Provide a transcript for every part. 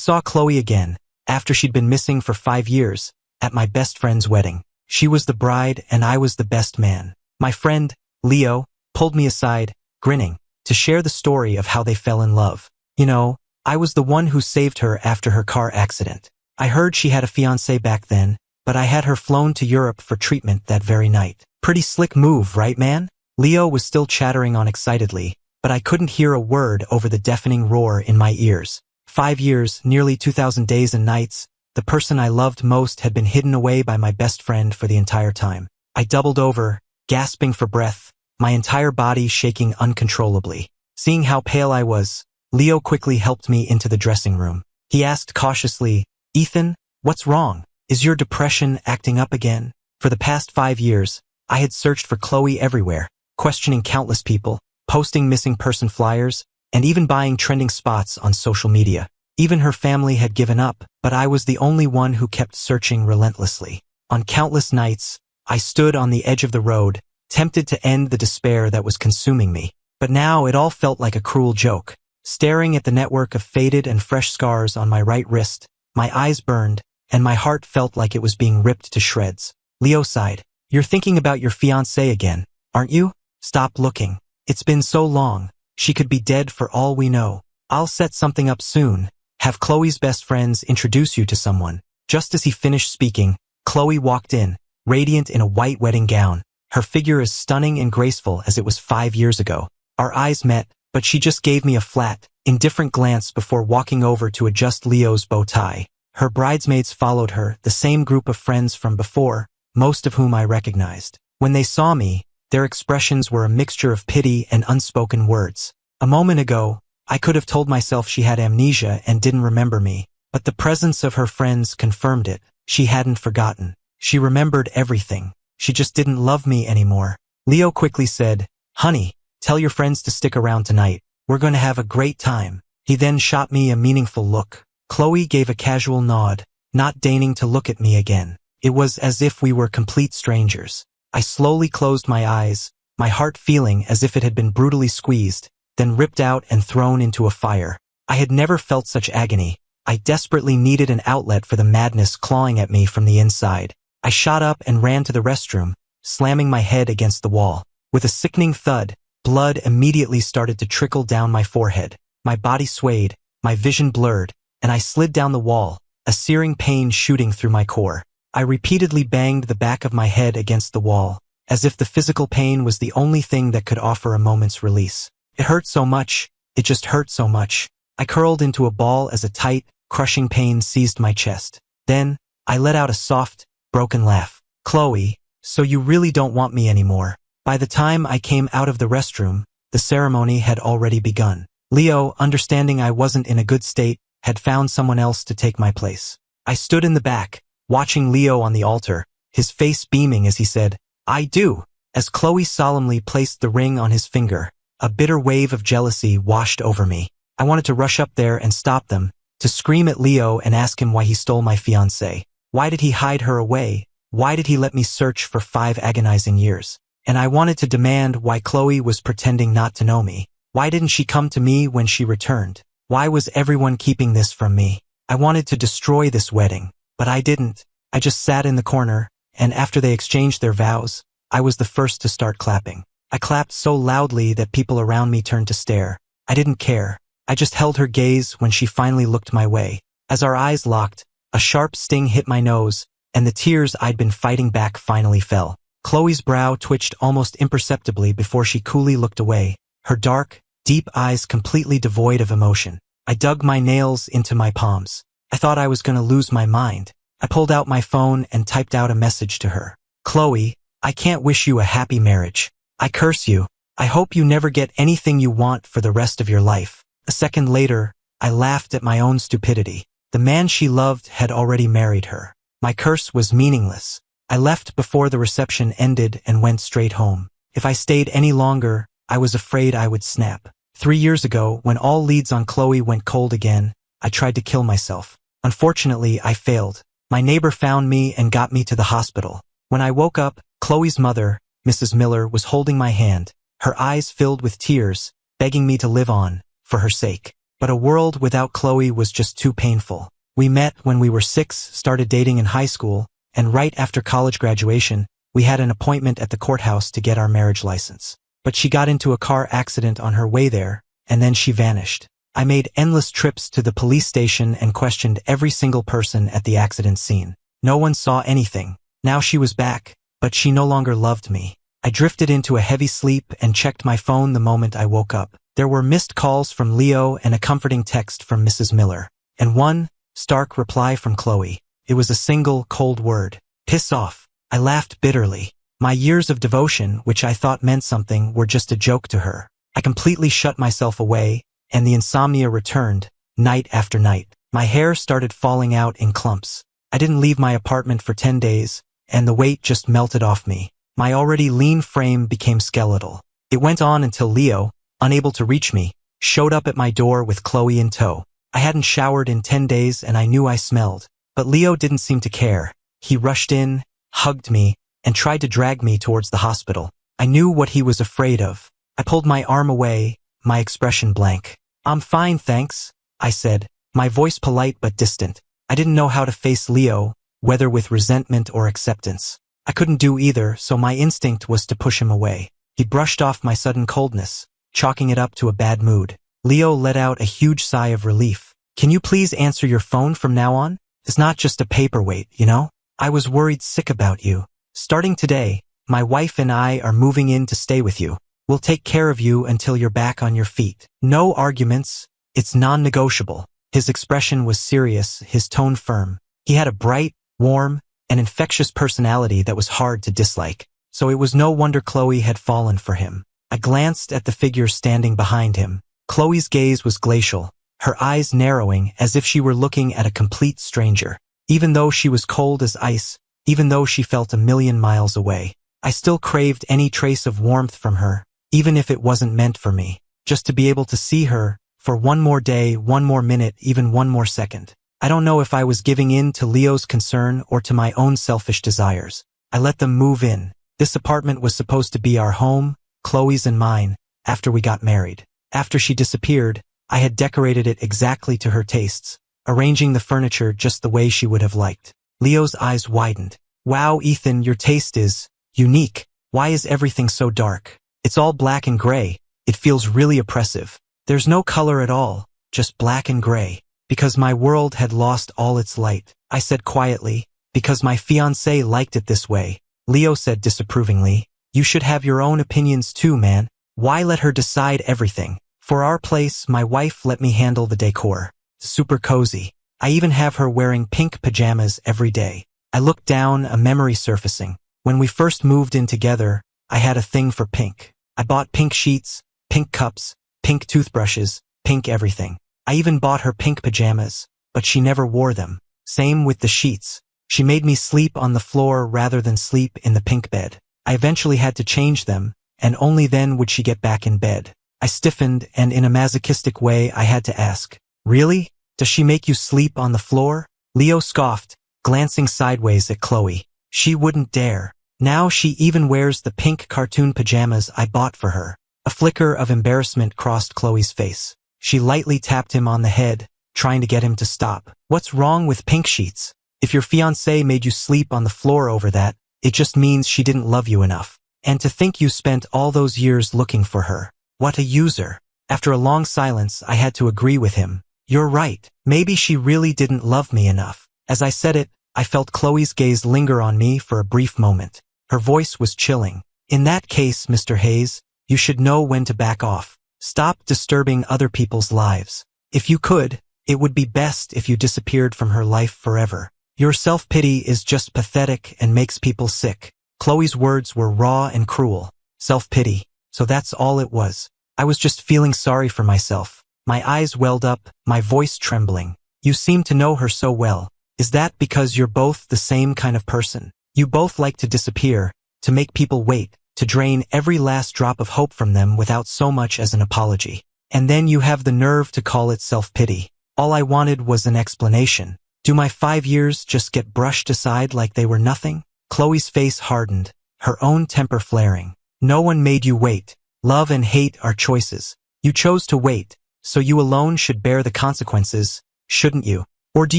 saw Chloe again, after she'd been missing for 5 years, at my best friend's wedding. She was the bride and I was the best man. My friend, Leo, pulled me aside, grinning, to share the story of how they fell in love. You know, I was the one who saved her after her car accident. I heard she had a fiancé back then, but I had her flown to Europe for treatment that very night. Pretty slick move, right, man? Leo was still chattering on excitedly, but I couldn't hear a word over the deafening roar in my ears. 5 years, nearly 2,000 days and nights, the person I loved most had been hidden away by my best friend for the entire time. I doubled over, gasping for breath, my entire body shaking uncontrollably. Seeing how pale I was, Leo quickly helped me into the dressing room. He asked cautiously, "Ethan, what's wrong? Is your depression acting up again?" For the past 5 years, I had searched for Chloe everywhere, questioning countless people, posting missing person flyers, and even buying trending spots on social media. Even her family had given up, but I was the only one who kept searching relentlessly. On countless nights, I stood on the edge of the road, tempted to end the despair that was consuming me. But now it all felt like a cruel joke. Staring at the network of faded and fresh scars on my right wrist, my eyes burned, and my heart felt like it was being ripped to shreds. Leo sighed. "You're thinking about your fiancée again, aren't you? Stop looking. It's been so long. She could be dead for all we know. I'll set something up soon. Have Chloe's best friends introduce you to someone." Just as he finished speaking, Chloe walked in, radiant in a white wedding gown, her figure as stunning and graceful as it was 5 years ago. Our eyes met, but she just gave me a flat, indifferent glance before walking over to adjust Leo's bow tie. Her bridesmaids followed her, the same group of friends from before, most of whom I recognized. When they saw me, their expressions were a mixture of pity and unspoken words. A moment ago, I could have told myself she had amnesia and didn't remember me, but the presence of her friends confirmed it. She hadn't forgotten. She remembered everything. She just didn't love me anymore. Leo quickly said, "Honey, tell your friends to stick around tonight. We're going to have a great time." He then shot me a meaningful look. Chloe gave a casual nod, not deigning to look at me again. It was as if we were complete strangers. I slowly closed my eyes, my heart feeling as if it had been brutally squeezed, then ripped out and thrown into a fire. I had never felt such agony. I desperately needed an outlet for the madness clawing at me from the inside. I shot up and ran to the restroom, slamming my head against the wall. With a sickening thud, blood immediately started to trickle down my forehead. My body swayed, my vision blurred, and I slid down the wall, a searing pain shooting through my core. I repeatedly banged the back of my head against the wall, as if the physical pain was the only thing that could offer a moment's release. It hurt so much, it just hurt so much. I curled into a ball as a tight, crushing pain seized my chest. Then, I let out a soft, broken laugh. "Chloe, so you really don't want me anymore." By the time I came out of the restroom, the ceremony had already begun. Leo, understanding I wasn't in a good state, had found someone else to take my place. I stood in the back, watching Leo on the altar, his face beaming as he said, "I do." As Chloe solemnly placed the ring on his finger, a bitter wave of jealousy washed over me. I wanted to rush up there and stop them, to scream at Leo and ask him why he stole my fiancée. Why did he hide her away? Why did he let me search for 5 agonizing years? And I wanted to demand why Chloe was pretending not to know me. Why didn't she come to me when she returned? Why was everyone keeping this from me? I wanted to destroy this wedding, but I didn't. I just sat in the corner, and after they exchanged their vows, I was the first to start clapping. I clapped so loudly that people around me turned to stare. I didn't care. I just held her gaze when she finally looked my way. As our eyes locked, a sharp sting hit my nose, and the tears I'd been fighting back finally fell. Chloe's brow twitched almost imperceptibly before she coolly looked away, her dark, deep eyes completely devoid of emotion. I dug my nails into my palms. I thought I was going to lose my mind. I pulled out my phone and typed out a message to her. "Chloe, I can't wish you a happy marriage. I curse you. I hope you never get anything you want for the rest of your life." A second later, I laughed at my own stupidity. The man she loved had already married her. My curse was meaningless. I left before the reception ended and went straight home. If I stayed any longer, I was afraid I would snap. 3 years ago, when all leads on Chloe went cold again, I tried to kill myself. Unfortunately, I failed. My neighbor found me and got me to the hospital. When I woke up, Chloe's mother, Mrs. Miller, was holding my hand, her eyes filled with tears, begging me to live on, for her sake. but a world without Chloe was just too painful. We met when we were 6, started dating in high school, and right after college graduation, we had an appointment at the courthouse to get our marriage license. But she got into a car accident on her way there, and then she vanished. I made endless trips to the police station and questioned every single person at the accident scene. No one saw anything. Now she was back, but she no longer loved me. I drifted into a heavy sleep and checked my phone the moment I woke up. There were missed calls from Leo and a comforting text from Mrs. Miller, and one stark reply from Chloe. It was a single, cold word. Piss off. I laughed bitterly. My years of devotion, which I thought meant something, were just a joke to her. I completely shut myself away, and the insomnia returned, night after night. My hair started falling out in clumps. I didn't leave my apartment for 10 days, and the weight just melted off me. My already lean frame became skeletal. It went on until Leo, unable to reach me, showed up at my door with Chloe in tow. I hadn't showered in 10 days and I knew I smelled. But Leo didn't seem to care. He rushed in, hugged me, and tried to drag me towards the hospital. I knew what he was afraid of. I pulled my arm away, my expression blank. "I'm fine, thanks," I said, my voice polite but distant. I didn't know how to face Leo, whether with resentment or acceptance. I couldn't do either, so my instinct was to push him away. He brushed off my sudden coldness, chalking it up to a bad mood. Leo let out a huge sigh of relief. "Can you please answer your phone from now on? It's not just a paperweight, you know? I was worried sick about you. Starting today, my wife and I are moving in to stay with you. We'll take care of you until you're back on your feet. No arguments. It's non-negotiable." His expression was serious, his tone firm. He had a bright, warm, and infectious personality that was hard to dislike. So it was no wonder Chloe had fallen for him. I glanced at the figure standing behind him. Chloe's gaze was glacial, her eyes narrowing as if she were looking at a complete stranger. Even though she was cold as ice, even though she felt a million miles away, I still craved any trace of warmth from her, even if it wasn't meant for me. Just to be able to see her, for one more day, one more minute, even one more second. I don't know if I was giving in to Leo's concern or to my own selfish desires. I let them move in. This apartment was supposed to be our home, Chloe's and mine, after we got married. After she disappeared, I had decorated it exactly to her tastes, arranging the furniture just the way she would have liked. Leo's eyes widened. "Wow, Ethan, your taste is unique. Why is everything so dark? It's all black and gray. It feels really oppressive. There's no color at all, just black and gray." "Because my world had lost all its light," I said quietly. "Because my fiancé liked it this way." Leo said disapprovingly, "You should have your own opinions too, man. Why let her decide everything? For our place, my wife let me handle the decor. Super cozy. I even have her wearing pink pajamas every day." I looked down, a memory surfacing. When we first moved in together, I had a thing for pink. I bought pink sheets, pink cups, pink toothbrushes, pink everything. I even bought her pink pajamas, but she never wore them. Same with the sheets. She made me sleep on the floor rather than sleep in the pink bed. I eventually had to change them, and only then would she get back in bed. I stiffened, and in a masochistic way I had to ask, "Really? Does she make you sleep on the floor?" Leo scoffed, glancing sideways at Chloe. "She wouldn't dare. Now she even wears the pink cartoon pajamas I bought for her." A flicker of embarrassment crossed Chloe's face. She lightly tapped him on the head, trying to get him to stop. "What's wrong with pink sheets? If your fiancé made you sleep on the floor over that, it just means she didn't love you enough. And to think you spent all those years looking for her. What a user." After a long silence, I had to agree with him. "You're right. Maybe she really didn't love me enough." As I said it, I felt Chloe's gaze linger on me for a brief moment. Her voice was chilling. "In that case, Mr. Hayes, you should know when to back off. Stop disturbing other people's lives. If you could, it would be best if you disappeared from her life forever. Your self-pity is just pathetic and makes people sick." Chloe's words were raw and cruel. Self-pity. So that's all it was. I was just feeling sorry for myself. My eyes welled up, my voice trembling. "You seem to know her so well. Is that because you're both the same kind of person? You both like to disappear, to make people wait, to drain every last drop of hope from them without so much as an apology. And then you have the nerve to call it self-pity. All I wanted was an explanation. Do my 5 years just get brushed aside like they were nothing?" Chloe's face hardened, her own temper flaring. "No one made you wait. Love and hate are choices. You chose to wait, so you alone should bear the consequences, shouldn't you? Or do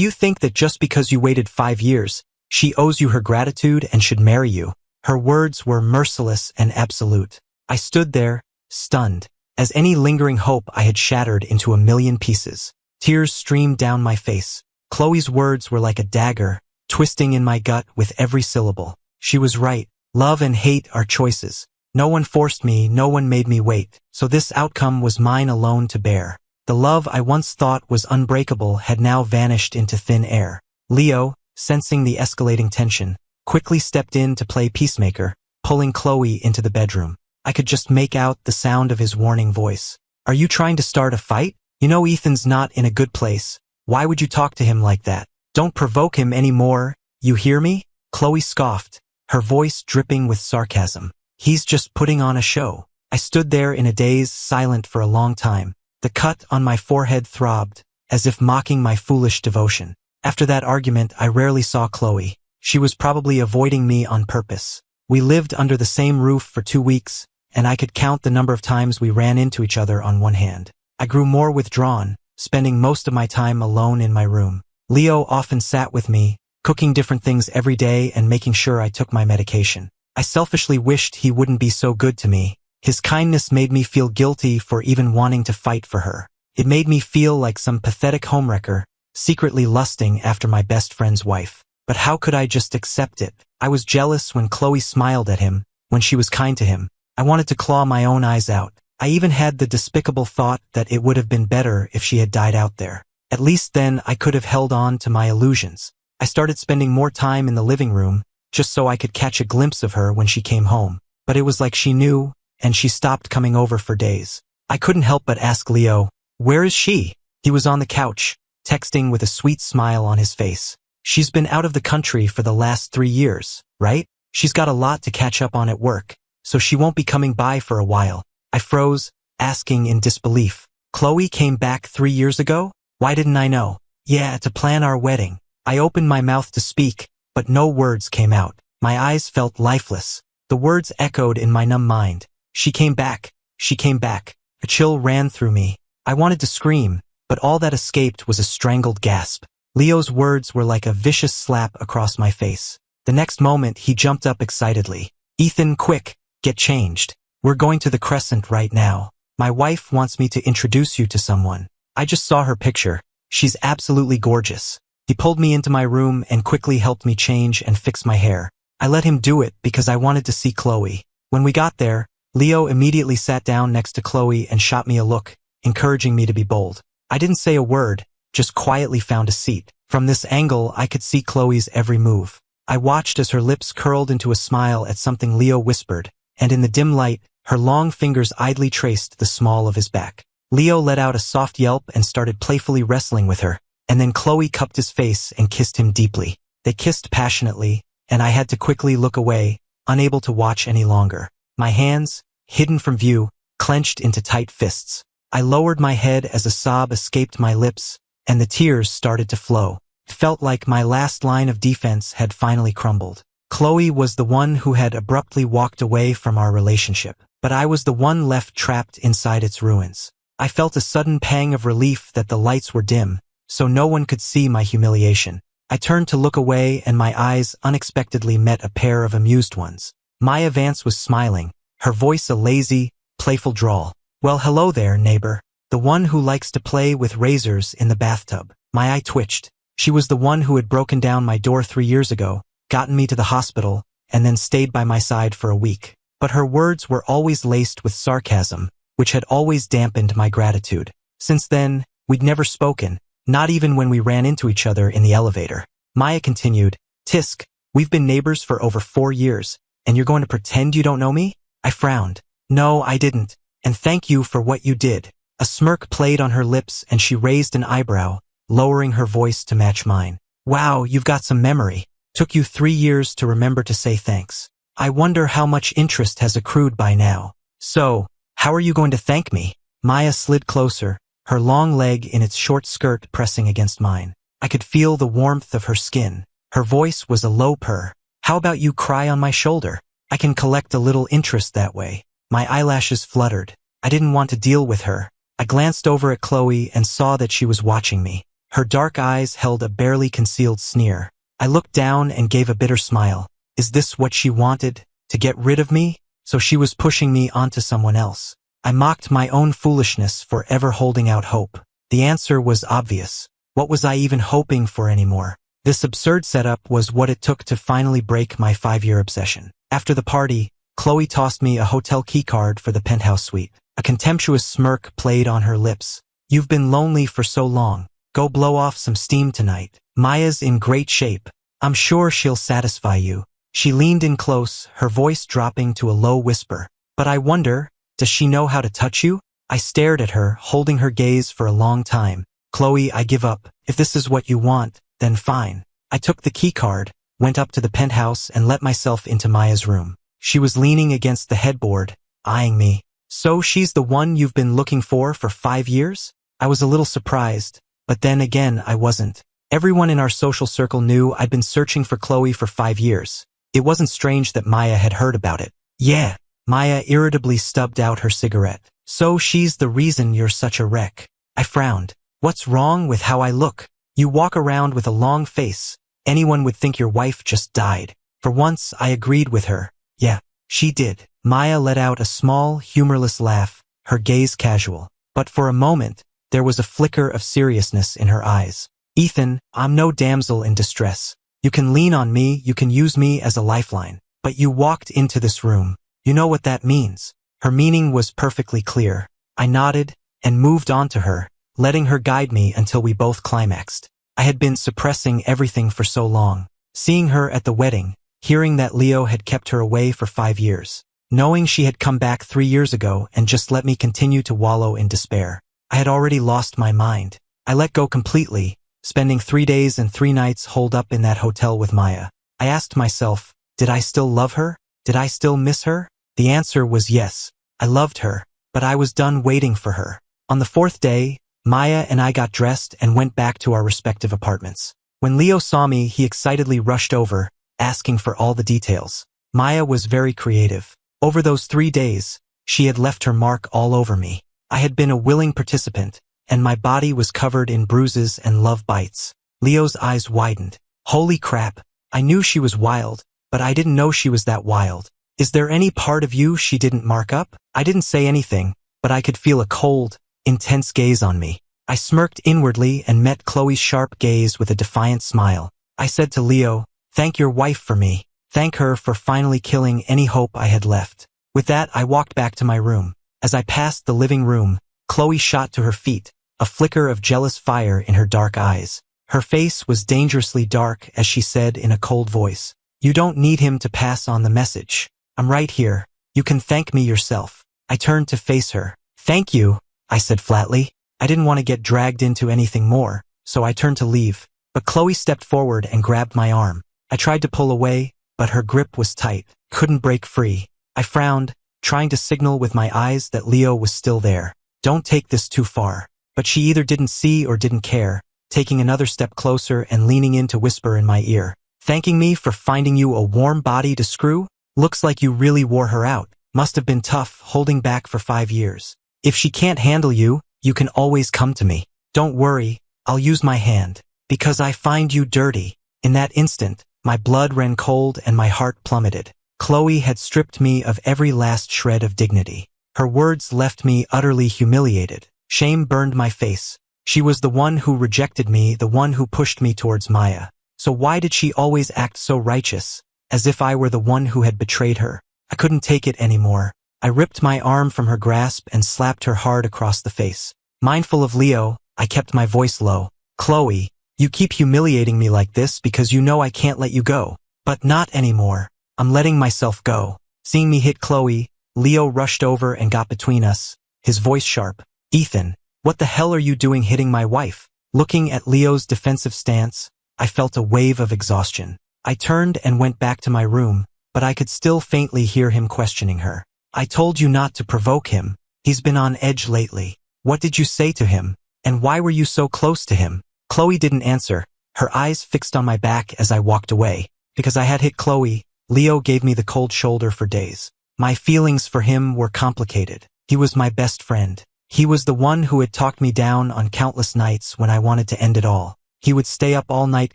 you think that just because you waited 5 years, she owes you her gratitude and should marry you? Her words were merciless and absolute. I stood there, stunned, as any lingering hope I had shattered into a million pieces. Tears streamed down my face. Chloe's words were like a dagger, twisting in my gut with every syllable. She was right. Love and hate are choices. No one forced me, no one made me wait, so this outcome was mine alone to bear. The love I once thought was unbreakable had now vanished into thin air. Leo, sensing the escalating tension, quickly stepped in to play peacemaker, pulling Chloe into the bedroom. I could just make out the sound of his warning voice. Are you trying to start a fight? You know Ethan's not in a good place. Why would you talk to him like that? Don't provoke him anymore, you hear me? Chloe scoffed, her voice dripping with sarcasm. He's just putting on a show. I stood there in a daze, silent for a long time. The cut on my forehead throbbed, as if mocking my foolish devotion. After that argument, I rarely saw Chloe. She was probably avoiding me on purpose. We lived under the same roof for 2 weeks, and I could count the number of times we ran into each other on one hand. I grew more withdrawn, spending most of my time alone in my room. Leo often sat with me, cooking different things every day and making sure I took my medication. I selfishly wished he wouldn't be so good to me. His kindness made me feel guilty for even wanting to fight for her. It made me feel like some pathetic homewrecker, secretly lusting after my best friend's wife. But how could I just accept it? I was jealous when Chloe smiled at him, when she was kind to him. I wanted to claw my own eyes out. I even had the despicable thought that it would have been better if she had died out there. At least then I could have held on to my illusions. I started spending more time in the living room, just so I could catch a glimpse of her when she came home. But it was like she knew, and she stopped coming over for days. I couldn't help but ask Leo, "Where is she?" He was on the couch, texting with a sweet smile on his face. "She's been out of the country for the last 3 years, right? She's got a lot to catch up on at work, so she won't be coming by for a while." I froze, asking in disbelief. Chloe came back 3 years ago? Why didn't I know? Yeah, to plan our wedding. I opened my mouth to speak, but no words came out. My eyes felt lifeless. The words echoed in my numb mind. She came back. She came back. A chill ran through me. I wanted to scream, but all that escaped was a strangled gasp. Leo's words were like a vicious slap across my face. The next moment, he jumped up excitedly. "Ethan, quick, get changed. We're going to the Crescent right now. My wife wants me to introduce you to someone. I just saw her picture. She's absolutely gorgeous." He pulled me into my room and quickly helped me change and fix my hair. I let him do it because I wanted to see Chloe. When we got there, Leo immediately sat down next to Chloe and shot me a look, encouraging me to be bold. I didn't say a word, just quietly found a seat. From this angle, I could see Chloe's every move. I watched as her lips curled into a smile at something Leo whispered, and in the dim light, her long fingers idly traced the small of his back. Leo let out a soft yelp and started playfully wrestling with her, and then Chloe cupped his face and kissed him deeply. They kissed passionately, and I had to quickly look away, unable to watch any longer. My hands, hidden from view, clenched into tight fists. I lowered my head as a sob escaped my lips, and the tears started to flow. It felt like my last line of defense had finally crumbled. Chloe was the one who had abruptly walked away from our relationship, but I was the one left trapped inside its ruins. I felt a sudden pang of relief that the lights were dim, so no one could see my humiliation. I turned to look away and my eyes unexpectedly met a pair of amused ones. Maya Vance was smiling, her voice a lazy, playful drawl. "Well, hello there, neighbor. The one who likes to play with razors in the bathtub." My eye twitched. She was the one who had broken down my door 3 years ago, gotten me to the hospital, and then stayed by my side for a week. But her words were always laced with sarcasm, which had always dampened my gratitude. Since then, we'd never spoken, not even when we ran into each other in the elevator. Maya continued, "Tisk, we've been neighbors for over 4 years, and you're going to pretend you don't know me?" I frowned. "No, I didn't, and thank you for what you did." A smirk played on her lips and she raised an eyebrow, lowering her voice to match mine. "Wow, you've got some memory. Took you 3 years to remember to say thanks. I wonder how much interest has accrued by now. So, how are you going to thank me?" Maya slid closer, her long leg in its short skirt pressing against mine. I could feel the warmth of her skin. Her voice was a low purr. "How about you cry on my shoulder? I can collect a little interest that way." My eyelashes fluttered. I didn't want to deal with her, I glanced over at Chloe and saw that she was watching me. Her dark eyes held a barely concealed sneer. I looked down and gave a bitter smile. Is this what she wanted? To get rid of me? So she was pushing me onto someone else. I mocked my own foolishness for ever holding out hope. The answer was obvious. What was I even hoping for anymore? This absurd setup was what it took to finally break my 5-year obsession. After the party, Chloe tossed me a hotel keycard for the penthouse suite. A contemptuous smirk played on her lips. You've been lonely for so long. Go blow off some steam tonight. Maya's in great shape. I'm sure she'll satisfy you. She leaned in close, her voice dropping to a low whisper. But I wonder, does she know how to touch you? I stared at her, holding her gaze for a long time. Chloe, I give up. If this is what you want, then fine. I took the keycard, went up to the penthouse and let myself into Maya's room. She was leaning against the headboard, eyeing me. So she's the one you've been looking for 5 years? I was a little surprised, but then again I wasn't. Everyone in our social circle knew I'd been searching for Chloe for 5 years. It wasn't strange that Maya had heard about it. Yeah, Maya irritably stubbed out her cigarette. So she's the reason you're such a wreck. I frowned. What's wrong with how I look? You walk around with a long face. Anyone would think your wife just died. For once, I agreed with her. Yeah, she did. Maya let out a small, humorless laugh, her gaze casual. But for a moment, there was a flicker of seriousness in her eyes. Ethan, I'm no damsel in distress. You can lean on me, you can use me as a lifeline. But you walked into this room. You know what that means. Her meaning was perfectly clear. I nodded and moved on to her, letting her guide me until we both climaxed. I had been suppressing everything for so long. Seeing her at the wedding, hearing that Leo had kept her away for 5 years, knowing she had come back 3 years ago and just let me continue to wallow in despair. I had already lost my mind. I let go completely, spending 3 days and 3 nights holed up in that hotel with Maya. I asked myself, did I still love her? Did I still miss her? The answer was yes. I loved her, but I was done waiting for her. On the 4th day, Maya and I got dressed and went back to our respective apartments. When Leo saw me, he excitedly rushed over, asking for all the details. Maya was very creative. Over those 3 days, she had left her mark all over me. I had been a willing participant, and my body was covered in bruises and love bites. Leo's eyes widened. Holy crap, I knew she was wild, but I didn't know she was that wild. Is there any part of you she didn't mark up? I didn't say anything, but I could feel a cold, intense gaze on me. I smirked inwardly and met Chloe's sharp gaze with a defiant smile. I said to Leo, thank your wife for me. Thank her for finally killing any hope I had left. With that, I walked back to my room. As I passed the living room, Chloe shot to her feet, a flicker of jealous fire in her dark eyes. Her face was dangerously dark as she said in a cold voice, you don't need him to pass on the message. I'm right here. You can thank me yourself. I turned to face her. Thank you, I said flatly. I didn't want to get dragged into anything more, so I turned to leave. But Chloe stepped forward and grabbed my arm. I tried to pull away, but her grip was tight. Couldn't break free. I frowned, trying to signal with my eyes that Leo was still there. Don't take this too far. But she either didn't see or didn't care, taking another step closer and leaning in to whisper in my ear. Thanking me for finding you a warm body to screw? Looks like you really wore her out. Must have been tough holding back for 5 years. If she can't handle you, you can always come to me. Don't worry, I'll use my hand. Because I find you dirty. In that instant, my blood ran cold and my heart plummeted. Chloe had stripped me of every last shred of dignity. Her words left me utterly humiliated. Shame burned my face. She was the one who rejected me, the one who pushed me towards Maya. So why did she always act so righteous? As if I were the one who had betrayed her. I couldn't take it anymore. I ripped my arm from her grasp and slapped her hard across the face. Mindful of Leo, I kept my voice low. Chloe, you keep humiliating me like this because you know I can't let you go. But not anymore. I'm letting myself go. Seeing me hit Chloe, Leo rushed over and got between us, his voice sharp. Ethan, what the hell are you doing hitting my wife? Looking at Leo's defensive stance, I felt a wave of exhaustion. I turned and went back to my room, but I could still faintly hear him questioning her. I told you not to provoke him. He's been on edge lately. What did you say to him? And why were you so close to him? Chloe didn't answer, her eyes fixed on my back as I walked away. Because I had hit Chloe, Leo gave me the cold shoulder for days. My feelings for him were complicated. He was my best friend. He was the one who had talked me down on countless nights when I wanted to end it all. He would stay up all night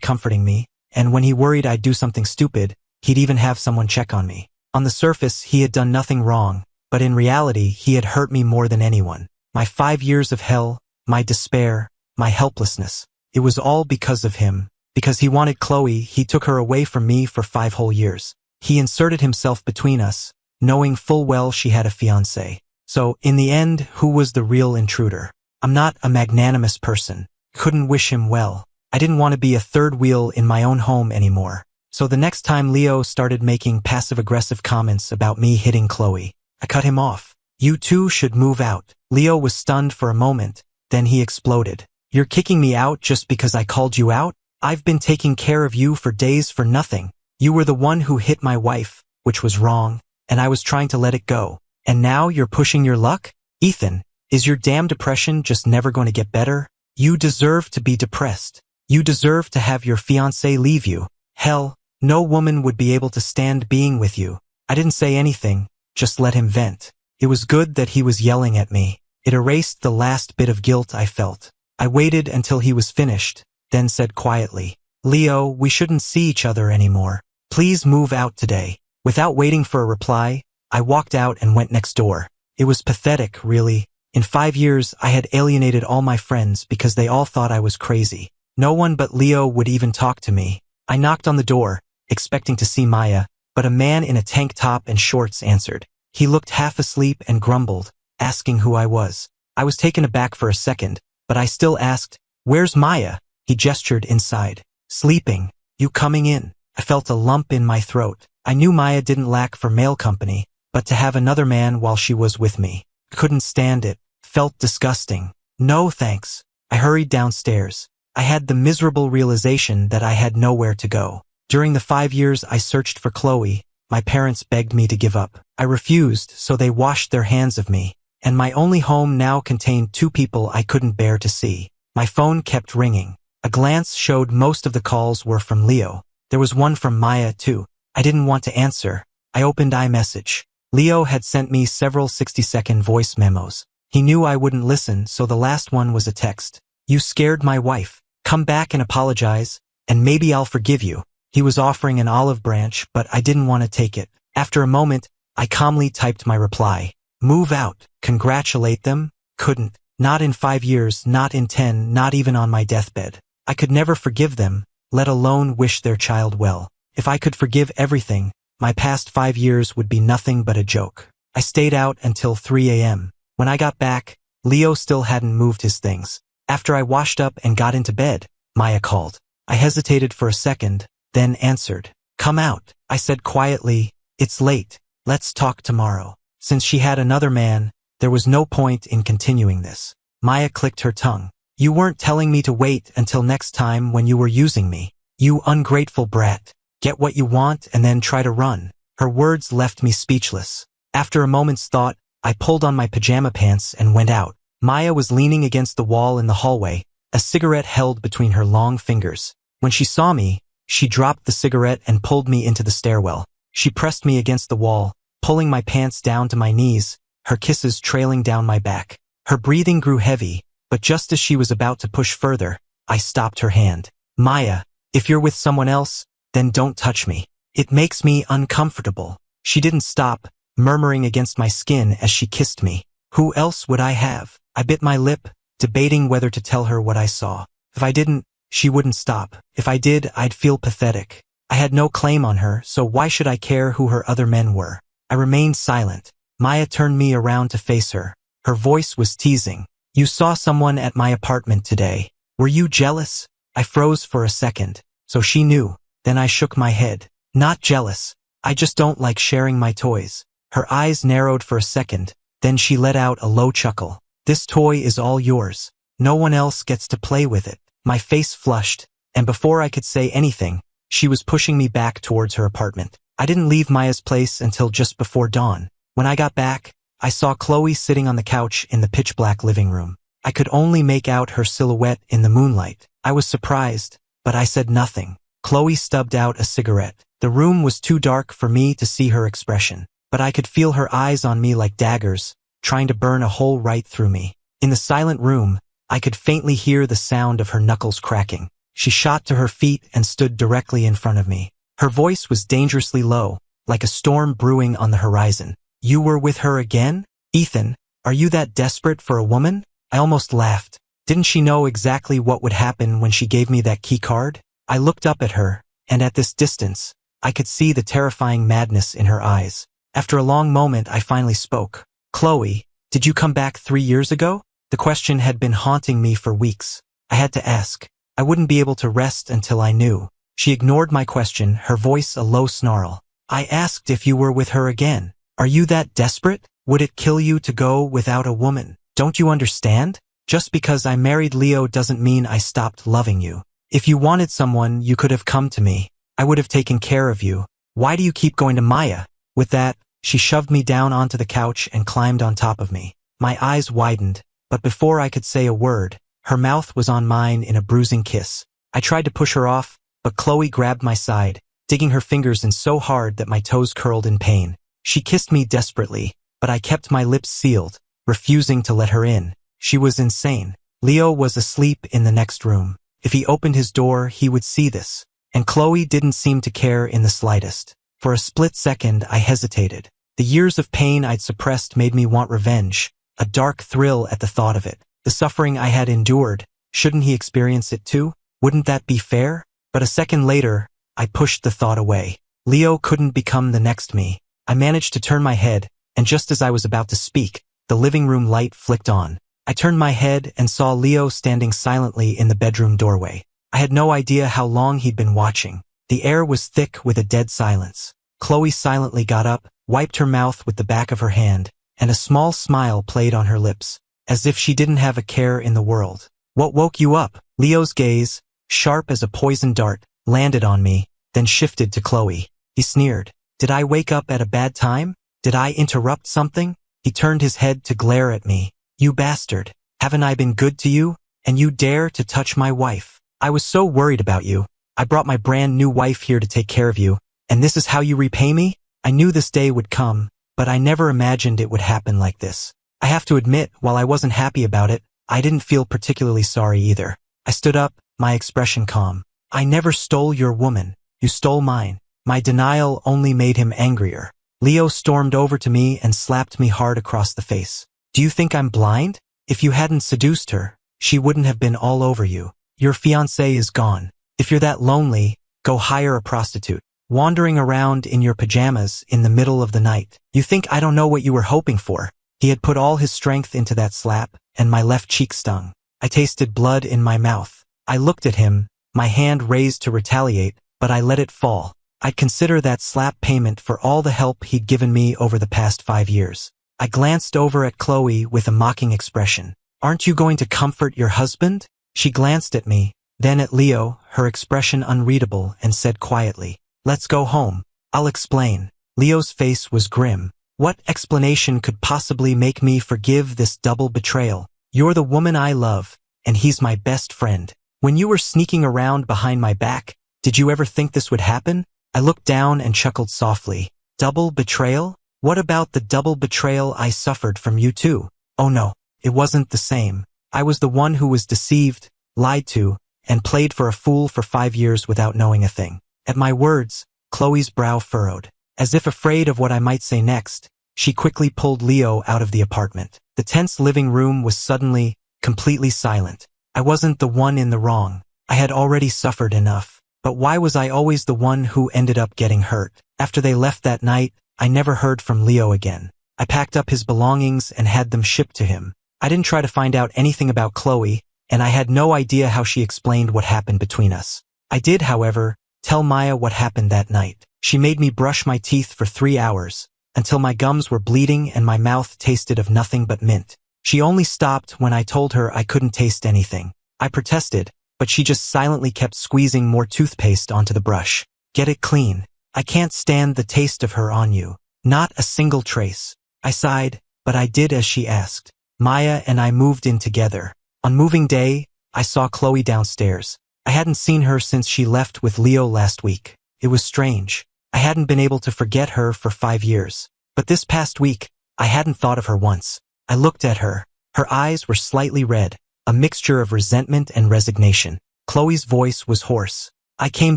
comforting me, and when he worried I'd do something stupid, he'd even have someone check on me. On the surface, he had done nothing wrong, but in reality, he had hurt me more than anyone. My 5 years of hell, my despair, my helplessness. It was all because of him. Because he wanted Chloe, he took her away from me for 5 whole years. He inserted himself between us, knowing full well she had a fiancé. So, in the end, who was the real intruder? I'm not a magnanimous person. Couldn't wish him well. I didn't want to be a third wheel in my own home anymore. So the next time Leo started making passive-aggressive comments about me hitting Chloe, I cut him off. You two should move out. Leo was stunned for a moment, then he exploded. You're kicking me out just because I called you out? I've been taking care of you for days for nothing. You were the one who hit my wife, which was wrong, and I was trying to let it go. And now you're pushing your luck? Ethan, is your damn depression just never going to get better? You deserve to be depressed. You deserve to have your fiancé leave you. Hell, no woman would be able to stand being with you. I didn't say anything, just let him vent. It was good that he was yelling at me. It erased the last bit of guilt I felt. I waited until he was finished, then said quietly, Leo, we shouldn't see each other anymore. Please move out today. Without waiting for a reply, I walked out and went next door. It was pathetic, really. In 5 years, I had alienated all my friends because they all thought I was crazy. No one but Leo would even talk to me. I knocked on the door, expecting to see Maya, but a man in a tank top and shorts answered. He looked half asleep and grumbled, asking who I was. I was taken aback for a second, but I still asked, Where's Maya? He gestured inside. Sleeping. You coming in? I felt a lump in my throat. I knew Maya didn't lack for male company, but to have another man while she was with me. Couldn't stand it. Felt disgusting. No thanks. I hurried downstairs. I had the miserable realization that I had nowhere to go. During the 5 years I searched for Chloe, my parents begged me to give up. I refused, so they washed their hands of me. And my only home now contained 2 people I couldn't bear to see. My phone kept ringing. A glance showed most of the calls were from Leo. There was one from Maya, too. I didn't want to answer. I opened iMessage. Leo had sent me several 60-second voice memos. He knew I wouldn't listen, so the last one was a text. You scared my wife. Come back and apologize, and maybe I'll forgive you. He was offering an olive branch, but I didn't want to take it. After a moment, I calmly typed my reply. Move out. Congratulate them? Couldn't. Not in 5 years, not in 10, not even on my deathbed. I could never forgive them, let alone wish their child well. If I could forgive everything, my past 5 years would be nothing but a joke. I stayed out until 3 a.m. When I got back, Leo still hadn't moved his things. After I washed up and got into bed, Maya called. I hesitated for a second, then answered. Come out. I said quietly, it's late. Let's talk tomorrow. Since she had another man, there was no point in continuing this. Maya clicked her tongue. You weren't telling me to wait until next time when you were using me. You ungrateful brat. Get what you want and then try to run. Her words left me speechless. After a moment's thought, I pulled on my pajama pants and went out. Maya was leaning against the wall in the hallway, a cigarette held between her long fingers. When she saw me, she dropped the cigarette and pulled me into the stairwell. She pressed me against the wall, pulling my pants down to my knees, her kisses trailing down my back. Her breathing grew heavy, but just as she was about to push further, I stopped her hand. Maya, if you're with someone else, then don't touch me. It makes me uncomfortable. She didn't stop, murmuring against my skin as she kissed me. Who else would I have? I bit my lip, debating whether to tell her what I saw. If I didn't, she wouldn't stop. If I did, I'd feel pathetic. I had no claim on her, so why should I care who her other men were? I remained silent. Maya turned me around to face her. Her voice was teasing. You saw someone at my apartment today. Were you jealous? I froze for a second. So she knew. Then I shook my head. Not jealous. I just don't like sharing my toys. Her eyes narrowed for a second, then she let out a low chuckle. This toy is all yours. No one else gets to play with it. My face flushed, and before I could say anything, she was pushing me back towards her apartment. I didn't leave Maya's place until just before dawn. When I got back, I saw Chloe sitting on the couch in the pitch-black living room. I could only make out her silhouette in the moonlight. I was surprised, but I said nothing. Chloe stubbed out a cigarette. The room was too dark for me to see her expression, but I could feel her eyes on me like daggers, trying to burn a hole right through me. In the silent room, I could faintly hear the sound of her knuckles cracking. She shot to her feet and stood directly in front of me. Her voice was dangerously low, like a storm brewing on the horizon. "You were with her again? Ethan, are you that desperate for a woman?" I almost laughed. Didn't she know exactly what would happen when she gave me that key card? I looked up at her, and at this distance, I could see the terrifying madness in her eyes. After a long moment, I finally spoke. "Chloe, did you come back 3 years ago?" The question had been haunting me for weeks. I had to ask. I wouldn't be able to rest until I knew. She ignored my question, her voice a low snarl. "I asked if you were with her again. Are you that desperate? Would it kill you to go without a woman? Don't you understand? Just because I married Leo doesn't mean I stopped loving you. If you wanted someone, you could have come to me. I would have taken care of you. Why do you keep going to Maya?" With that, she shoved me down onto the couch and climbed on top of me. My eyes widened, but before I could say a word, her mouth was on mine in a bruising kiss. I tried to push her off, but Chloe grabbed my side, digging her fingers in so hard that my toes curled in pain. She kissed me desperately, but I kept my lips sealed, refusing to let her in. She was insane. Leo was asleep in the next room. If he opened his door, he would see this. And Chloe didn't seem to care in the slightest. For a split second, I hesitated. The years of pain I'd suppressed made me want revenge, a dark thrill at the thought of it. The suffering I had endured, shouldn't he experience it too? Wouldn't that be fair? But a second later, I pushed the thought away. Leo couldn't become the next me. I managed to turn my head, and just as I was about to speak, the living room light flicked on. I turned my head and saw Leo standing silently in the bedroom doorway. I had no idea how long he'd been watching. The air was thick with a dead silence. Chloe silently got up, wiped her mouth with the back of her hand, and a small smile played on her lips, as if she didn't have a care in the world. "What woke you up?" Leo's gaze, sharp as a poisoned dart, landed on me, then shifted to Chloe. He sneered. "Did I wake up at a bad time? Did I interrupt something?" He turned his head to glare at me. "You bastard. Haven't I been good to you? And you dare to touch my wife? I was so worried about you. I brought my brand new wife here to take care of you, and this is how you repay me? I knew this day would come, but I never imagined it would happen like this." I have to admit, while I wasn't happy about it, I didn't feel particularly sorry either. I stood up, my expression calm. "I never stole your woman. You stole mine." My denial only made him angrier. Leo stormed over to me and slapped me hard across the face. "Do you think I'm blind? If you hadn't seduced her, she wouldn't have been all over you. Your fiancée is gone. If you're that lonely, go hire a prostitute. Wandering around in your pajamas in the middle of the night. You think I don't know what you were hoping for?" He had put all his strength into that slap, and my left cheek stung. I tasted blood in my mouth. I looked at him, my hand raised to retaliate, but I let it fall. I'd consider that slap payment for all the help he'd given me over the past 5 years. I glanced over at Chloe with a mocking expression. "Aren't you going to comfort your husband?" She glanced at me, then at Leo, her expression unreadable, and said quietly, "Let's go home. I'll explain." Leo's face was grim. What explanation could possibly make me forgive this double betrayal? "You're the woman I love, and he's my best friend. When you were sneaking around behind my back, did you ever think this would happen?" I looked down and chuckled softly. "Double betrayal? What about the double betrayal I suffered from you too?" Oh no, it wasn't the same. I was the one who was deceived, lied to, and played for a fool for 5 years without knowing a thing. At my words, Chloe's brow furrowed. As if afraid of what I might say next, she quickly pulled Leo out of the apartment. The tense living room was suddenly, completely silent. I wasn't the one in the wrong. I had already suffered enough. But why was I always the one who ended up getting hurt? After they left that night, I never heard from Leo again. I packed up his belongings and had them shipped to him. I didn't try to find out anything about Chloe, and I had no idea how she explained what happened between us. I did, however, tell Maya what happened that night. She made me brush my teeth for 3 hours, until my gums were bleeding and my mouth tasted of nothing but mint. She only stopped when I told her I couldn't taste anything. I protested, but she just silently kept squeezing more toothpaste onto the brush. "Get it clean. I can't stand the taste of her on you. Not a single trace." I sighed, but I did as she asked. Maya and I moved in together. On moving day, I saw Chloe downstairs. I hadn't seen her since she left with Leo last week. It was strange. I hadn't been able to forget her for 5 years. But this past week, I hadn't thought of her once. I looked at her. Her eyes were slightly red, a mixture of resentment and resignation. Chloe's voice was hoarse. I came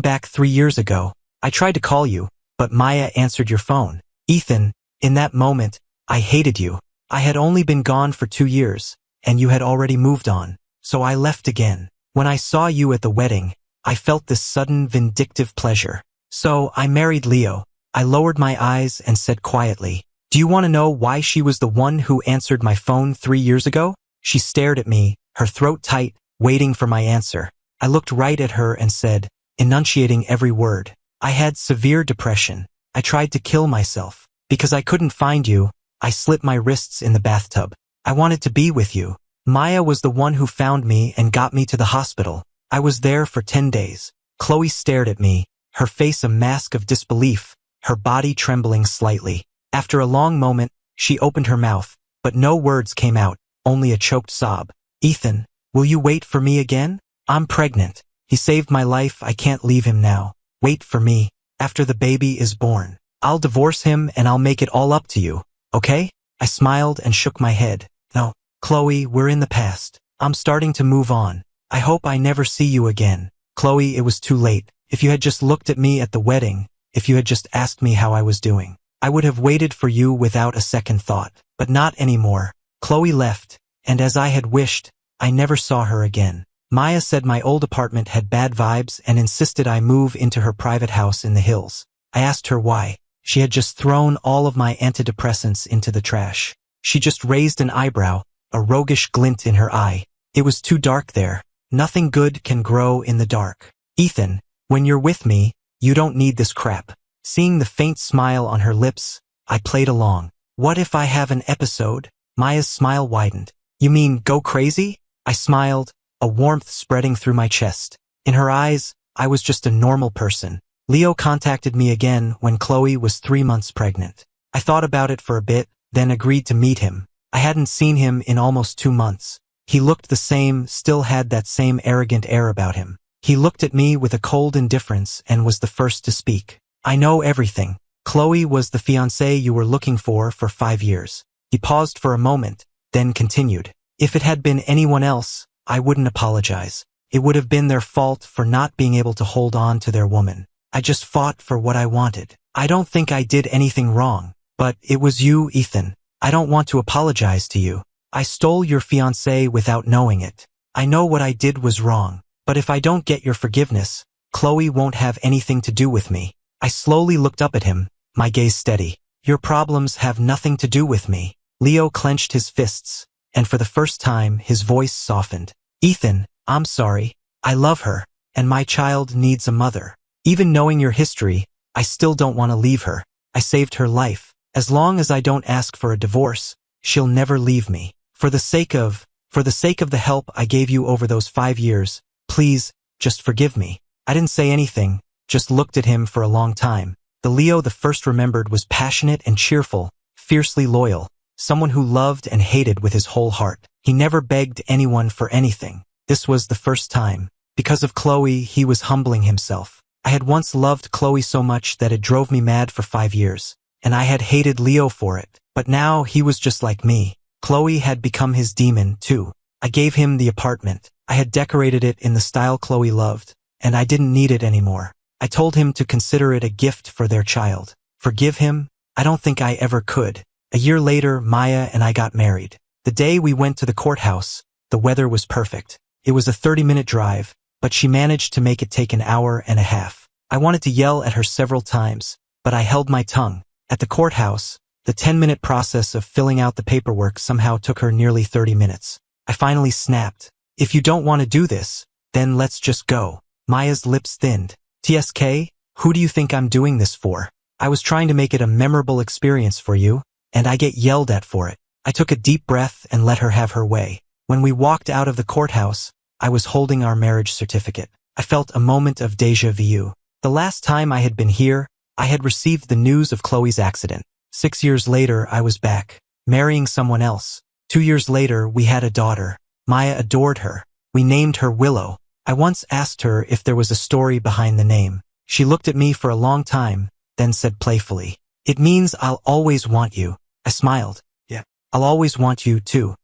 back 3 years ago. I tried to call you, but Maya answered your phone. Ethan, in that moment, I hated you. I had only been gone for 2 years, and you had already moved on. So I left again. When I saw you at the wedding, I felt this sudden vindictive pleasure. So I married Leo. I lowered my eyes and said quietly, "Do you want to know why she was the one who answered my phone 3 years ago?" She stared at me, her throat tight, waiting for my answer. I looked right at her and said, enunciating every word, "I had severe depression. I tried to kill myself. Because I couldn't find you, I slit my wrists in the bathtub. I wanted to be with you. Maya was the one who found me and got me to the hospital. I was there for 10 days. Chloe stared at me, her face a mask of disbelief, her body trembling slightly. After a long moment, she opened her mouth, but no words came out, only a choked sob. "Ethan, will you wait for me again? I'm pregnant. He saved my life, I can't leave him now. Wait for me. After the baby is born. I'll divorce him and I'll make it all up to you, okay?" I smiled and shook my head. "No, Chloe, we're in the past. I'm starting to move on. I hope I never see you again." "Chloe, it was too late. If you had just looked at me at the wedding, if you had just asked me how I was doing, I would have waited for you without a second thought. But not anymore." Chloe left, and as I had wished, I never saw her again. Maya said my old apartment had bad vibes and insisted I move into her private house in the hills. I asked her why. She had just thrown all of my antidepressants into the trash. She just raised an eyebrow, a roguish glint in her eye. "It was too dark there. Nothing good can grow in the dark. Ethan, when you're with me, you don't need this crap." Seeing the faint smile on her lips, I played along. "What if I have an episode?" Maya's smile widened. "You mean go crazy?" I smiled, a warmth spreading through my chest. In her eyes, I was just a normal person. Leo contacted me again when Chloe was 3 months pregnant. I thought about it for a bit, then agreed to meet him. I hadn't seen him in almost 2 months. He looked the same, still had that same arrogant air about him. He looked at me with a cold indifference and was the first to speak. "I know everything. Chloe was the fiancée you were looking for 5 years. He paused for a moment, then continued. "If it had been anyone else, I wouldn't apologize. It would have been their fault for not being able to hold on to their woman. I just fought for what I wanted. I don't think I did anything wrong. But it was you, Ethan. I don't want to apologize to you. I stole your fiancé without knowing it. I know what I did was wrong. But if I don't get your forgiveness, Chloe won't have anything to do with me." I slowly looked up at him, my gaze steady. "Your problems have nothing to do with me." Leo clenched his fists, and for the first time his voice softened. "Ethan, I'm sorry. I love her, and my child needs a mother. Even knowing your history, I still don't want to leave her. I saved her life. As long as I don't ask for a divorce, she'll never leave me. For the sake of the help I gave you over those 5 years, please, just forgive me." I didn't say anything, just looked at him for a long time. The Leo the first remembered was passionate and cheerful, fiercely loyal, someone who loved and hated with his whole heart. He never begged anyone for anything. This was the first time. Because of Chloe, he was humbling himself. I had once loved Chloe so much that it drove me mad for 5 years, and I had hated Leo for it. But now he was just like me. Chloe had become his demon, too. I gave him the apartment. I had decorated it in the style Chloe loved, and I didn't need it anymore. I told him to consider it a gift for their child. Forgive him? I don't think I ever could. A year later, Maya and I got married. The day we went to the courthouse, the weather was perfect. It was a 30-minute drive, but she managed to make it take an hour and a half. I wanted to yell at her several times, but I held my tongue. At the courthouse, the 10-minute process of filling out the paperwork somehow took her nearly 30 minutes. I finally snapped. "If you don't want to do this, then let's just go." Maya's lips thinned. "TSK, who do you think I'm doing this for? I was trying to make it a memorable experience for you, and I get yelled at for it." I took a deep breath and let her have her way. When we walked out of the courthouse, I was holding our marriage certificate. I felt a moment of déjà vu. The last time I had been here, I had received the news of Chloe's accident. 6 years later, I was back, marrying someone else. 2 years later, we had a daughter. Maya adored her. We named her Willow. I once asked her if there was a story behind the name. She looked at me for a long time, then said playfully, "It means I'll always want you." I smiled. "Yeah, I'll always want you too."